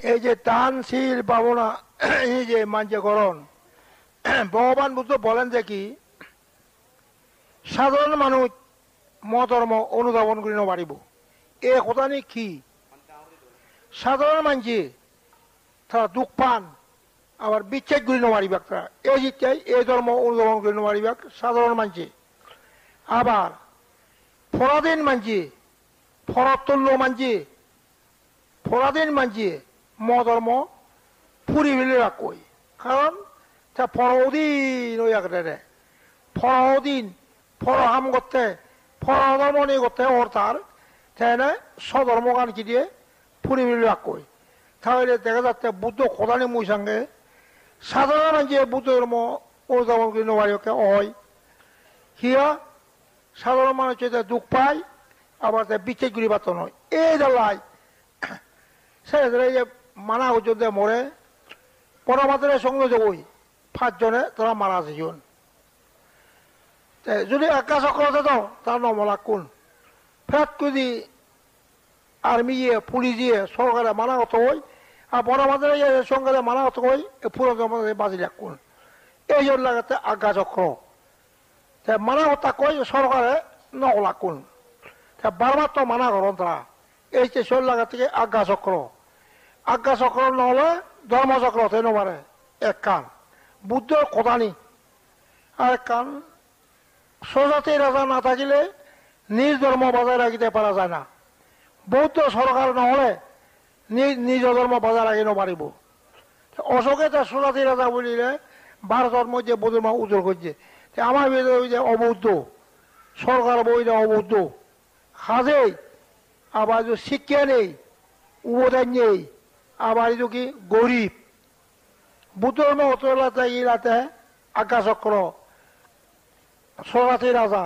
এই যে দান শীল ভাবনা এই যে মাঞ্জকরণ ভগবান বুদ্ধ বলেন যে কি সাধারণ মানুষ মধর্ম অনুধাবন করে নবারিব এ কথা নি কি সাধারণ মানছি তারা দুঃখ পান আবার বিচ্ছেদ করে নবারিবাক তারা এই জিজ্ঞাই এই ধর্ম অনুধাবন করে নবারিবাক সাধারণ মানছি আবার ফরাদিন মানছি ফরতুল্য মানছি ফরাদিন মানছি মধর্ম ফুরি ফেলে রাখই কারণ তা ফরদিন ওই একটা ফরদিন ফরহাম করতে ফরধর্ম নিয়ে করতে ওর তার তাই না স্বধর্মগান কি দিয়ে ফুরি ফেলে রাখই তাহলে দেখা যাচ্ছে বুদ্ধ কোদানি মুই সঙ্গে সাধারণ যে বুদ্ধ ধর্ম অনুধাবন করে নবারিকে হয় হিয়া সাধারণ মানুষ দুঃখ পায় আবার বিচ্ছেদ গুলি বাত নয় এই জ্বালায় সে যে মানা যদি মরে পরমাত্রের সঙ্গে যাবই 5 জনে তারা মারা যাইন যদি একা চক্রতে দাও তার নমলা কোন ফেট যদি আর্মি পুলিশ সরকারে মানা হতো হই আর পরমাত্রের সঙ্গে মানা হতো হই পুরো বাজি কোন এই জন্য লাগাতে আজ্ঞা চক্র মানা হতা কই সরকারে নকলা কোন বারবার তো মানা করন তারা এই যে শোল লাগা থেকে আজ্ঞা চক্র নহলে ধর্মচক্র হতে নবারে এক কান বুদ্ধর কথানি আর কান স্বজাতি রাজা না থাকিলে নিজ ধর্ম বজায় রাখিতে পারা যায় না বৌদ্ধ সরকার নহলে নিজ ধর্ম বজায় রাখি নপারিব অশোকে তার স্বজাতি রাজা বলিলে ভারতের মধ্যে বৌদ্ধ উজ্জ্বল করছে আমার ভিতরে ওই যে অবৌদ্ধ সরকার বইটা অবৌদ্ধ হাজে আবার শিক্ষা নেই উপদান নেই আবার এই কি গরিব বুদ্ধর মতলাতে ইলাতে আজ্ঞা চক্র সরাতি রাজা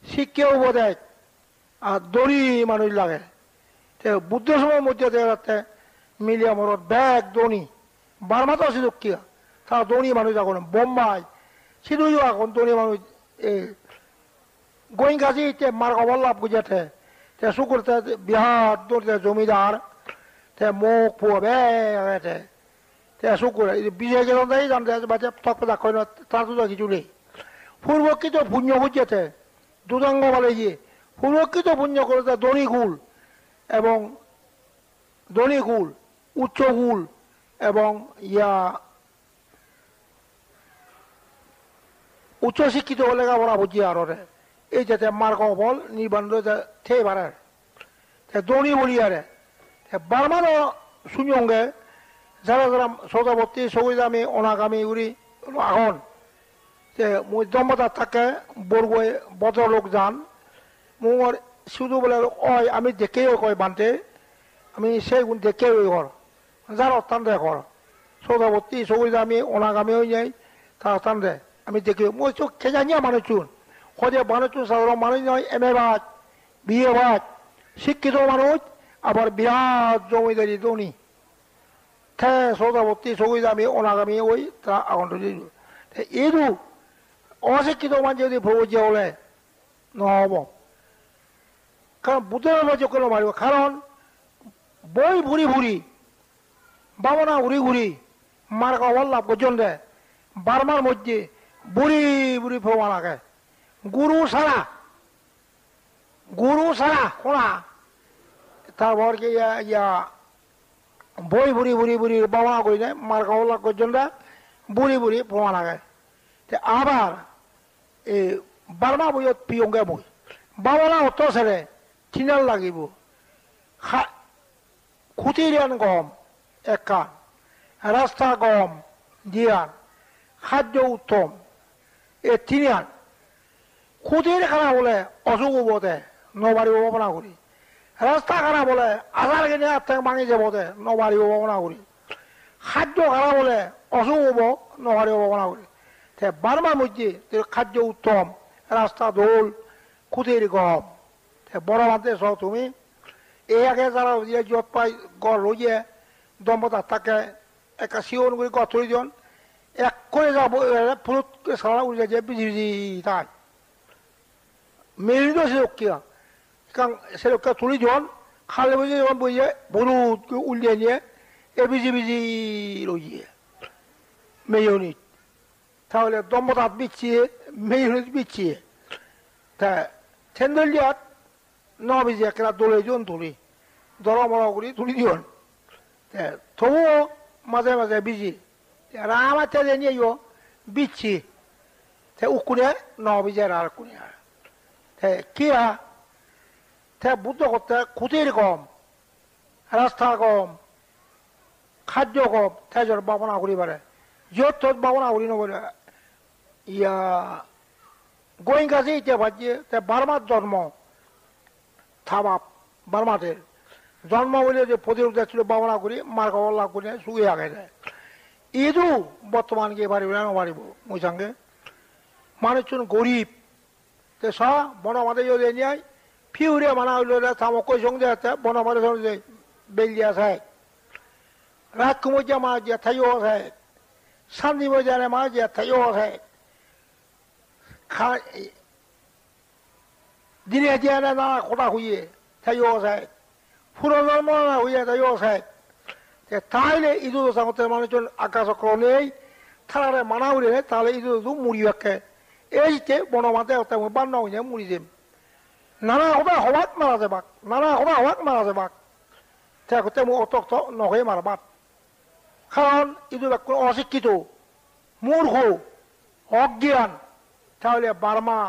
শিক্ষা উপদেশ আর দড়ি মানুষ লাগে বুদ্ধ সময়ের মধ্যে দেখা যাচ্ছে মিলিয়া মরত ব্যাগ দনি বারমাতো আছে দুঃখিয়া তারা দনি মানুষ এখন বোম্বাই সিধুই এখন দনি মানুষ গোয়েঙ্গাজি মার খবর লাভ গুজাতে শুকুরতে বিহার দৌড়তে জমিদার মুখ পুয়াবে শুকুর বিজয় গেল জানতে তক দেখো না তার তো কিছু নেই পূর্বকৃত পুণ্য বুঝতে দুদাঙ্গ বলে গিয়ে পূর্বকৃত পুণ্য করতে দনিকুল এবং দনিকুল উচ্চকুল এবং উচ্চশিক্ষিত লেখাপড়া বুঝিয়ে আরো এই যাতে মার্ক ফল নিবন্ধ থেয়ে পারে দৌড়ি বলি আরে বারমানো শুনিয়ঙ্গে যারা যারা সৌদাবর্তী সৌদামি অনাগামী উড়ি এখন মুই দম্বতার থাকে বরগৈ ভদ্রলোক যান মোর শুধু বলে ওই আমি দেখেও কয় বানতে আমি সেই গুণ দেখেও ঘর যার অত্যান্ত ঘর সৌদাবর্তী সৌদামি অনাগামী হয়ে যায় তার অত্যান্তে আমি দেখি মই চোখ খেজানিয়া মানুষ চুন হজে মানুষ সাধারণ মানুষ নয় এমএ বাদ বিএ বাদ শিক্ষিত মানুষ আবার বিরাট জমিদারি দনি থে সৌদাবর্তী সৌদামি অনাগামী ওই তা আগন্ত এইটো অশিক্ষিত মানুষ যদি ভোজ হলে নহব কারণ বুদ্ধের লজ্জ করে মারিব কারণ বই ভুরি ভুরি বামনা উড়ি ঘুরি মার খবর লাভ পর্যন্ত বারমার মধ্যে বুড়ি বুড়ি ফোয়া লাগে গুরু সারা কোনা তারপর কি বই বুড়ি বুড়ি বুড়ি বামনা করি নেয় মার খবর লাভ পর্যন্ত বুড়ি বুড়ি ফোয়া লাগে আবার এই বারমা বইত পিয়ঙ্গে বই বামনা অত ছেড়ে চিনাল লাগিব খুঁটিরিয়ান গম এক কান রাস্তা গম দিয়ান খাদ্য উত্তম এ তিনিয়ান খুঁটির খানা বলে অসুখ হবতে নবারিব ভাবনা করি রাস্তা খানা বলে আধার কিনে আত্মাক ভাঙি যাবতে নবারিব ভাবনা করি খাদ্য খানা বলে অসুখ হব নবারিব ভাবনা করি বারমার মধ্যে খাদ্য উত্তম রাস্তা দোল খুঁটির গম বড় মানতে সব তুমি এই আগে যারা যত পাই গড় রইয়ে দম্পতার থাকে একা শিওর করে গড় থই দিন এক করে যাব ফুলত সারা উড়ে যায় বিজি বিজি তাই মেরিনো সেরকিয়া কারণ সেরকা তুলি জন খালে বুঝে যখন বইয়ে বলুদ উল্লিয়ে নিয়ে এবিজিবিজি로 ইয়ে মেয়নিট তাহলে দম্বদাত বিচ্ছিয়ে মেয়নিট বিচ্ছিয়ে তা ছেন্দলিয়াত নবিজি একটা দোলে জন তুলি দরমরা করি তুলি দিওন তবুও মাঝে মাঝে বিজি আমার তেলে নিয়েও বিচ্ছি উকুনে নবিজের আর কুনে কিয়া বুদ্ধ করতে খুঁটির কম রাস্তা কম খাদ্য কম তেজর ভাবনা করি পারে যত ভাবনা করি নবলে ইয়া গোয়িং কাছে ইতে ভাজিয়ে বার্মার জন্ম থাবাপ বার্মাদের জন্ম বলে যে প্রতিরূপ ছিল ভাবনা করি মার খবর লাভ করে শুয়ে আগে যায় ইদু বর্তমান গিয়ে পারিব না পারিব ওই সঙ্গে মানুষজন গরিব তে সা বনমাতে যদি নিয়ে ফিউরে মানা হইল থামকই সঙ্গে আছে বনমাতে সঙ্গে বেলিয়া আছে রাজকুমার মা যে থাইও আছে শান্তি বাজারে মা যে থাইও আছে দিনে দিয়ে না কথা হইয়ে থাইও আছে ফুরো জন্ম হইয়া থাইও আছে তাহলে ইদু সামতে মানুষজন আকাশক্র নেই থানারে মানা উড়ে তাহলে ইদু মুড়ি রাখে এই যে বনমাতে বান্ন হয়ে মুড়ি দিম নানা কথা হওয়াত মারা যাবাক নানা কথা হওয়াত মারা যাবাক তেমন অতক্ত নহে মারবাত কারণ ইদু অশিক্ষিত মূর্খ অজ্ঞান তাহলে বার্মা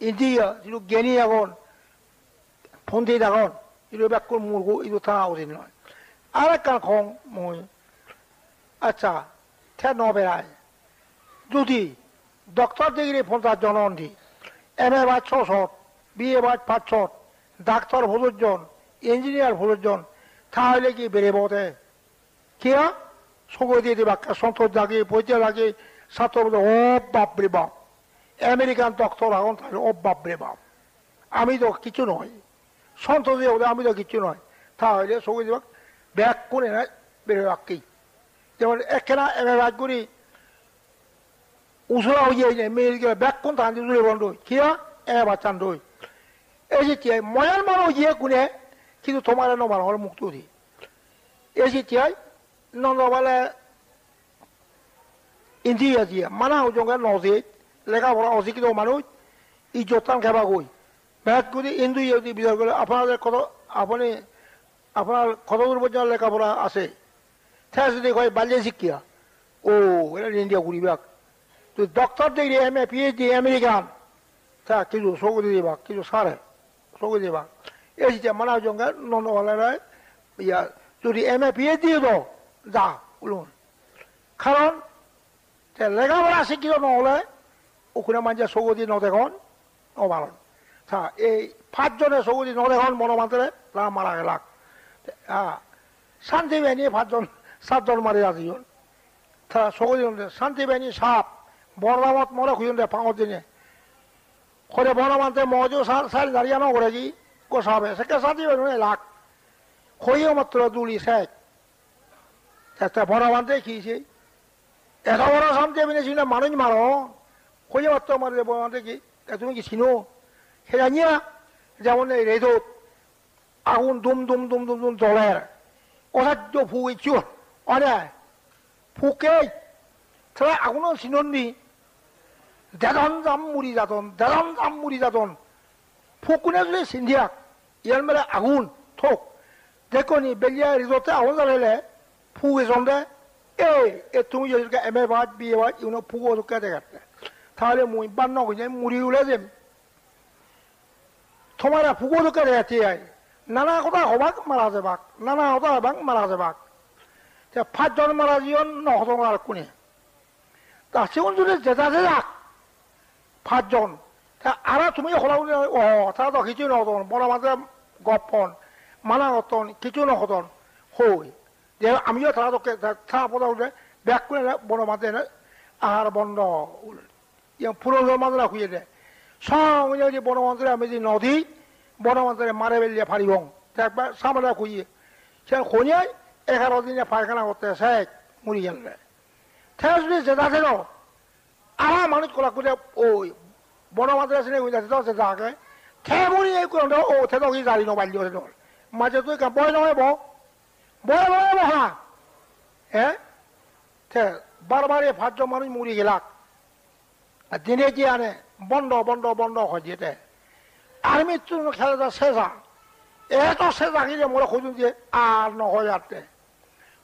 ইন্ডিয়া যেটু জ্ঞানী এখন পন্থী এখন ইদু ব্যাকুল মূর্খ ইদু থানা উচিত নয় আর একটা খং মই আচ্ছা ঠে নবেরায় যদি doctor degree 50 John অন্ধি M A বাদ 600 বিএ বাদ 500 ডাক্তার 50 জন ইঞ্জিনিয়ার 50 জন তাহলে কি বেড়ে বোধে কিয়া সগৈ দিয়ে দিবা সন্তোষ লাগে পৈতে লাগে ছাত্র ও বাপরে বাপ আমেরিকান ডক্টর এখন তাহলে ও বাপরে বাপ আমি তো কিছু নয় সন্তোষ দিয়ে আমি তো কিছু নয় তাহলে সগৈ দিবা ব্যাগ করে না বেড়ে রাখি যেমন একখানা এম এ বাদ করি উসরা হয়ে মেয়ের গেলে ব্যাগ কোন তাহান জুড়ে বন্ধ কিয়া এ বাচ্চান দই এই যে ময়ার মারো গিয়ে কোনে কিন্তু তোমার নবার হল মুক্ত দি এই যে নবালে ইন্ডিয়া দিয়ে মানা হজঙ্গা নজে লেখাপড়া অশিক্ষিত মানুষ ইজ্জতান খেবা গই ব্যাগ করে ইন্দু যদি বিচার করে আপনাদের কত আপনি আপনার কত দূর পর্যন্ত লেখাপড়া আছে তাই যদি কয় বাল্যে শিক্ষা ও এটা ইন্ডিয়া ঘুরি ব্যাগ তো doctor degree M A PhD American তা কিছু সগতি দিবা কিছু সারে সগতি দিবা এই যে মানা জঙ্গা নন্দওয়ালারা ইয়া যদি এম এ পিএইচডি তো যা বলুন কারণ লেখাপড়া শিক্ষিত নহলে ওখানে মানুষের সগতি নদেখন অমারণ তা এই 5 জনের সগতি নদেখন মনোমান্তরে মারা গেলাক শান্তি বাহিনী 7 জন মারি আসিজন তা সগতি শান্তি বাহিনী সাপ বরদামত মরে খুঁজুন দে 5 দিনে করে বনমান্তে মজু সাল দাঁড়িয়ে ন করে কি গোসাবে সেকে শান্তি বাহিনী লাখ হইও মাত্র দুলি শেখ একটা বনমান্তে খেয়েছে এত বড় শান্তি বাহিনী না মানুষ মারো হইও মাত্র মারে বনমান্তে কি তুমি কি চিনো সেটা নিয়ে যেমন এই রেদত আগুন দুম দুম দুম দুম দুম জ্বলের অসাধ্য ফুয়েছিল অনেক ফুকে তাহলে আগুনও চিনন্দি দেদন জাম মুড়ি যাতন ফুকুনে যদি সিন্ধিয়াক ইয়ার মেলে আগুন থোক দেখো নি বেলিয়া রিজোর্টে আগুন জ্বালাইলে ফুক এসন দে তুমি যদি এম এ বাদ বিএ বাদ ইউনো ফুক ওকে দেখাতে তাহলে মুই বান্ন হয়ে মুড়ি উলে যাম তোমার ফুক ওকে দেখাতে নানা কথা হবাক মারা যাবাক নানা কথা হবাক মারা যাবাক 5 জন মারা জীবন নহত আর কোনে তা সেগুন যদি জেতা যাক 5 জন আর তুমি হলাও ও তারা তো কিছু নহতন বড় মাঝে গপন মানা হতন কিছু নহতন হই যে আমিও তারা তোকে থাকা পদা উঠে ব্যাগ করে বড় মাঝে আহার বন্ধ পুরো মাঝরা খুঁজে দেয় সঙ্গে যদি বড় মন্ত্রে আমি যদি নদী বড় মন্ত্রে মারে বেলিয়ে ফাড়িবং একবার সামনে খুঁজিয়ে সে খুঁজে 11 দিনে পায়খানা করতে শেখ মুড়ি গেলে ঠেস যদি জেতা ছিল আমার মানুষ কলা করে ওই বড় মাত্রা আছে যাচ্ছে যাকে ঠে মুড়ি এই করে ও ঠে তো জারি নবাইল মাঝে তুই বয় নয় বয় বয় হা হ্যাঁ বারবারে 5 জন মানুষ মরে গেলাক দিনে কি আনে বন্ধ বন্ধ বন্ধ হয় যেতে আর্মির জন্য খেলাটা শেষা এত শেষা কি যে মোরা খুঁজুন যে আর নহয় আরতে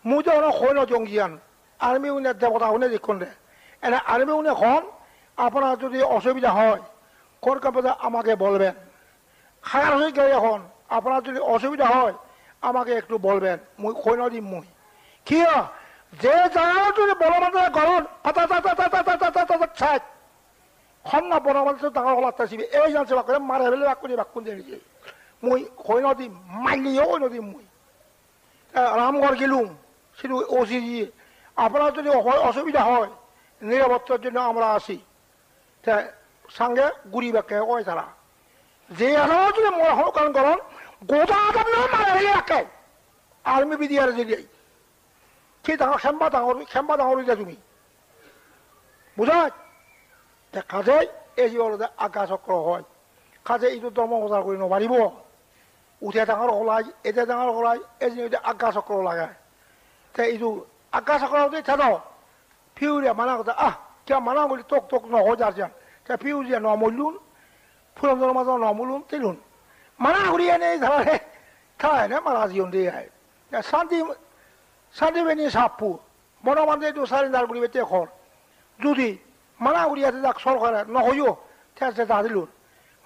মুজে ওনা খৈন জঙ্গিয়ান আর্মি উনি দেবতা উনি দেখুন দে এনে আর্মি উনি খন আপনার যদি অসুবিধা হয় কোন কাপড়ে আমাকে বলবেন খায়ার হয়ে গেলে এখন আপনার যদি অসুবিধা হয় আমাকে একটু বলবেন মুই খৈন দিম মুই কি যে জায়গা যদি বলবান গরম খন্না বনবান্তে ডাঙৰ হলাত আসবে এই জানছে বাকরে মারে ফেলে বাক করে বাকুন দিয়ে মুই খৈন দিম মাইলিও খৈন দিম মুই রামগড় গেলুম শুধু ওসি দিয়ে আপনার যদি অসুবিধা হয় নিরাপত্তার জন্য আমরা আসি সঙ্গে গুড়ি বাক্যে কয় তারা যে যদি মরণ করেন গোটা মারা ফেলে রাখে আর্মি বিদিয়ার যে কি ডাঙর খেম্বা ডাঙর তুমি বুঝায় কাজে এই যে আজ্ঞা চক্র হয় কাজে এইটো ধৰ্ম প্ৰচাৰ কৰি নোৱাৰিব উঠে ডাঙৰ হলাই এতিয়া ডাঙৰ হলাই এই যে আজ্ঞা চক্ৰ লাগে এইটো আজ্ঞা চক্ৰ থাক ফিউরিয়া মানা কথা কে মানা বলি তোক তোক নহয় যার যান ফিউরিয়া নমলুন ফুলন মাঝে নমলুন তেলুন মানা করি এনে ধরে খায় না মারা জীবন দিয়ে শান্তি শান্তি বেনি সাপু বনবান্ধে এইটো সারেন্ডার করি বেতে ঘর যদি মানা করি আছে যাক সরকারে নহইও ঠেসে তা দিলুন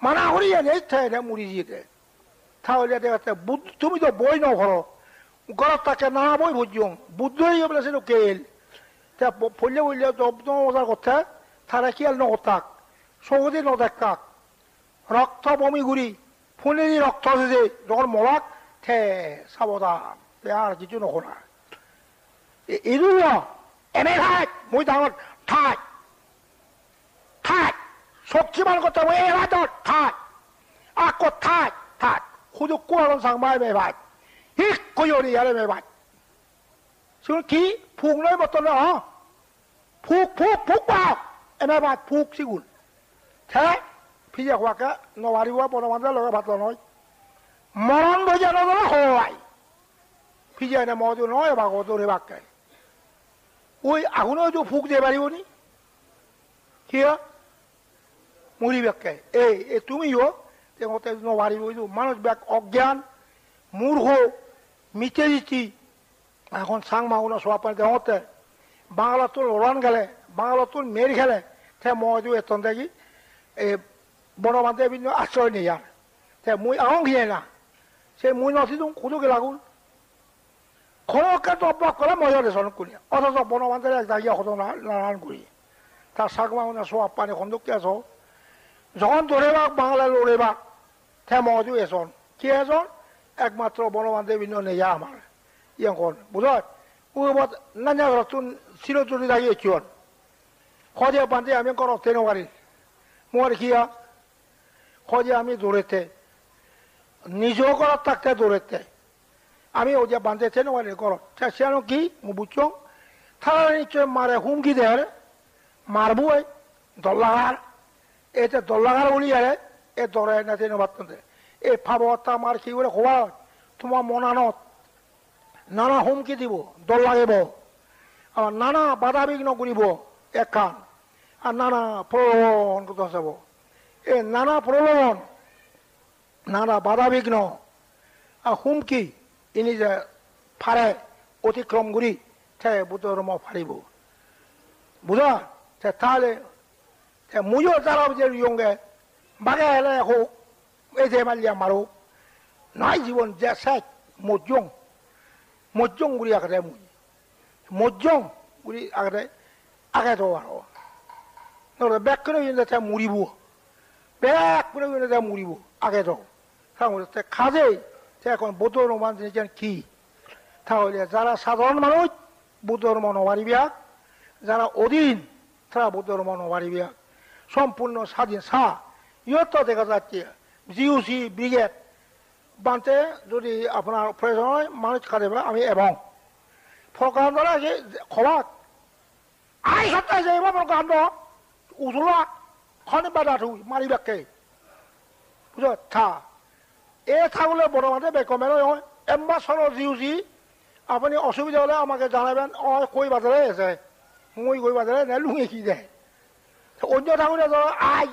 মানা করি এনে ঠেনে মুড়ি দিয়ে তাহলে তুমি তো বই ন ঘর ঘরত তাকে নানা বই বুঝিও বুদ্ধই বলে সে কেল পড়লে বললে মজার কথা তারা খেয়াল নতাক সহজে নদেখাক রক্ত বমি ঘুরি ফুলেরই রক্ত আছে যখন মরাক থে সাবধান আর কিছু নকরা এইটো এনে থাক মই ডাঙর থাক থাক শক্তিমান কথা মই এরা থাক আকৌ থাক থাক শুধু কোয়ালন সাংমাই মে ভাই হিক কইরি আরে মে ভাই শুন কি ফুক নয় বতন ফুক ফুক ফুক পাও এনে ভাত ফুক সিগুল থে ফিজে হওয়াকে নবারিবা বনবান্ধে লগে ভাত নয় মরণ বইজা নজরে হয় ফিজে এনে মজু নয় এবার গদরে বাক্যে ওই আগুনে তো ফুক দিয়ে পারিব নি কি মুড়ি ব্যাখ্যায় এই তুমিও নবারিব মানুষ ব্যাগ অজ্ঞান মূর্খ মিটে দিচ্ছি এখন সাং মাগুনা সোয়াপান দেওয়াতে বাংলাটোর ওরান গেলে বাংলাটোর মের খেলে সে মজু এতন দেখি বনবান্ধে বিভিন্ন আশ্রয় নিয়ে যান সে মুই আহং ঘিয়ে না সে মুই নথিদুম খুদুকে লাগুন খনকে তো অভ্যাস করে মজা রেশন করি অথচ বনবান্ধের এক জায়গা হতো না নারায়ণ করি তার শাক মাগুনা সোয়াব পানি খন্দকে আস যখন দৌড়েবাক বাংলা লড়েবাক সে মজু এসন কি এসন একমাত্র বনবান্ধে বিভিন্ন নেয়া আমার ইয়ে কর বুঝত ওর নানা রতুন চিরচুরি দাঁড়িয়ে কিয়ন খজে বান্ধে আমি করো তেনবারি মোর কিয়া খজে আমি দৌড়েতে নিজেও করার থাকতে দৌড়েতে আমি ও যে বান্ধে তেনবারি করো সেন কি বুঝছ তারা নিশ্চয় মারে হুমকি দেয় মারবো দল্লাগার এতে দল্লাগার বলি আরে এ দৌড়ে না তেনবাদ এই ফাবতা মার কি করে খোয়া তোমার মনানত নানা হুমকি দিব দল লাগিব আর নানা বাধা বিঘ্ন করিব একান আর নানা প্রলোভন করতে যাব এই নানা প্রলোভন নানা বাধা বিঘ্ন আর হুমকি ইনি যে ফারে অতিক্রম করি সে বুধর্ম ফারিব বুঝা তাহলে মুজো তারা যে ইয়ঙ্গে বাগে এলে হোক এই যে মালিয়া মারুক নয় জীবন যে শেখ মজ্জং মজ্জং গুড়ি আগে মুই মজ্জং গুড়ি আগে তো আর ব্যাগ করে মুড়িব ব্যাগ করে মুড়িব আগে তো খাজে এখন বৌদ্ধ রমান কি তাহলে যারা সাধারণ মানুষ বৌদ্ধ ধর্ম নবারিবিয়া যারা অধীন তারা বৌদ্ধ ধর্ম নবারিবিয়া সম্পূর্ণ স্বাধীন ইহত দেখা যাচ্ছে জিউসি ব্রিগেড বানতে যদি আপনার প্রয়োজন হয় মানুষ কাঁদেবে আমি এবং ফরকান দ্বারা যে খবাক আই সপ্তাহে যে এবার ফরকান উজলা খনি বাধা থুই মারিবাকে বুঝো থা এ থাকলে বড় মাঠে বেকমের হয় এম্বাসর জিউসি আপনি অসুবিধা হলে আমাকে জানাবেন কই বাজারে এসে মই কই বাজারে না লুঙে কি দেয় অন্য ঠাকুরে ধরো আই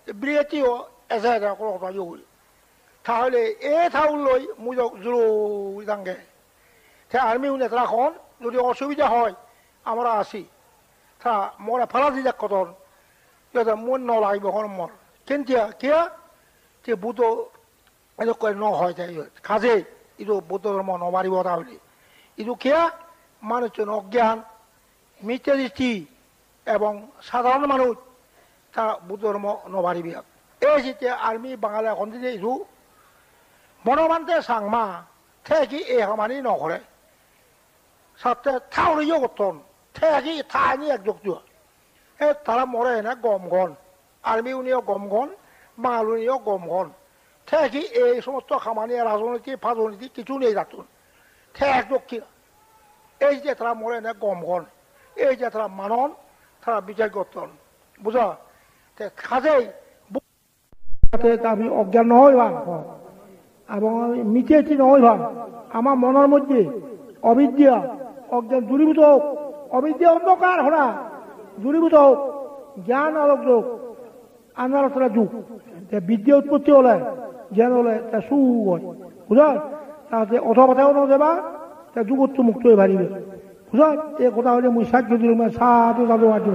বিয়েটিও এসে কোনো কথা বলি তাহলে এ ঠাকুর লই মুই জোরো দাঙ্গে আর্মি উনি রাখন যদি অসুবিধা হয় আমরা আসি তা মোরা ফালাদি যাক কতন যাতে মন ন লাগবে এখন মর কিন্তু কিয়া যে বুদ্ধ করে ন হয় যাই কাজে ইটো বুদ্ধ ধর্ম নবারিব তাহলে ইটো কিয়া মানুষজন অজ্ঞান মিথ্যা দৃষ্টি এবং সাধারণ মানুষ তারা বুদ্ধ ধর্ম নবারিবি এই যে আর্মি বাঙালি এখন যে ইটো মনোমানতে সাংমা থেকি এই সমানি নকরে সাথে থাউরিও করতন থেকি থানি একযোগ যোৱা এই তারা মরে না গমগন আর্মি উনিও গমগন বাঙালিও গমগন থেকি এই সমস্ত খামানি রাজনীতি ফাজনীতি কিছু নেই যাতুন থে একযোগ কি এই যে তারা মরে না গমগন এই যে তারা মানন তারা বিচার করতন বুঝা কাজেই আমি অজ্ঞান নহয় বা এবং মিথ্যাটি নহয় ভান আমার মনের মধ্যে অবিদ্যা অজ্ঞান দূরীভূত হোক অবিদ্যা অন্ধকার হরা দূরীভূত হোক জ্ঞান আলোক যোগ আন্ধারতরা যুগ বিদ্যা উৎপত্তি হলে জ্ঞান হলে তা সুখ হয় বুঝা তাতে অথবাথাও নদেবা তা যুগত্ব মুক্ত হয়ে পারিবে বুঝা এই কথা হলে মুই সাক্ষ্য দিল সাধু সাধু